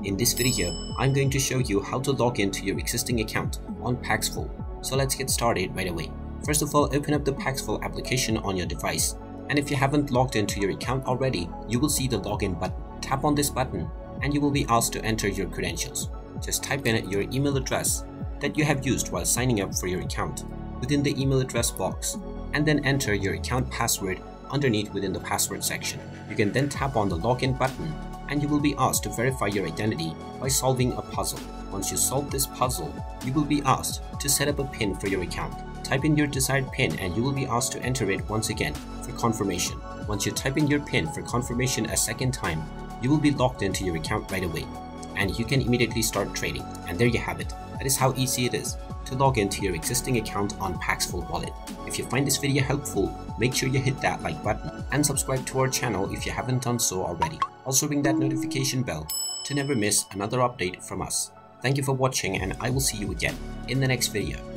In this video, I'm going to show you how to log into your existing account on Paxful. So let's get started right away. First of all, open up the Paxful application on your device. And if you haven't logged into your account already, you will see the login button. Tap on this button and you will be asked to enter your credentials. Just type in your email address that you have used while signing up for your account within the email address box, and then enter your account password underneath within the password section. You can then tap on the login button and you will be asked to verify your identity by solving a puzzle. Once you solve this puzzle, you will be asked to set up a PIN for your account. Type in your desired PIN and you will be asked to enter it once again for confirmation. Once you type in your PIN for confirmation a second time, you will be logged into your account right away and you can immediately start trading. And there you have it. That is how easy it is to log into your existing account on Paxful wallet. If you find this video helpful, make sure you hit that like button and subscribe to our channel if you haven't done so already. Also ring that notification bell to never miss another update from us. Thank you for watching and I will see you again in the next video.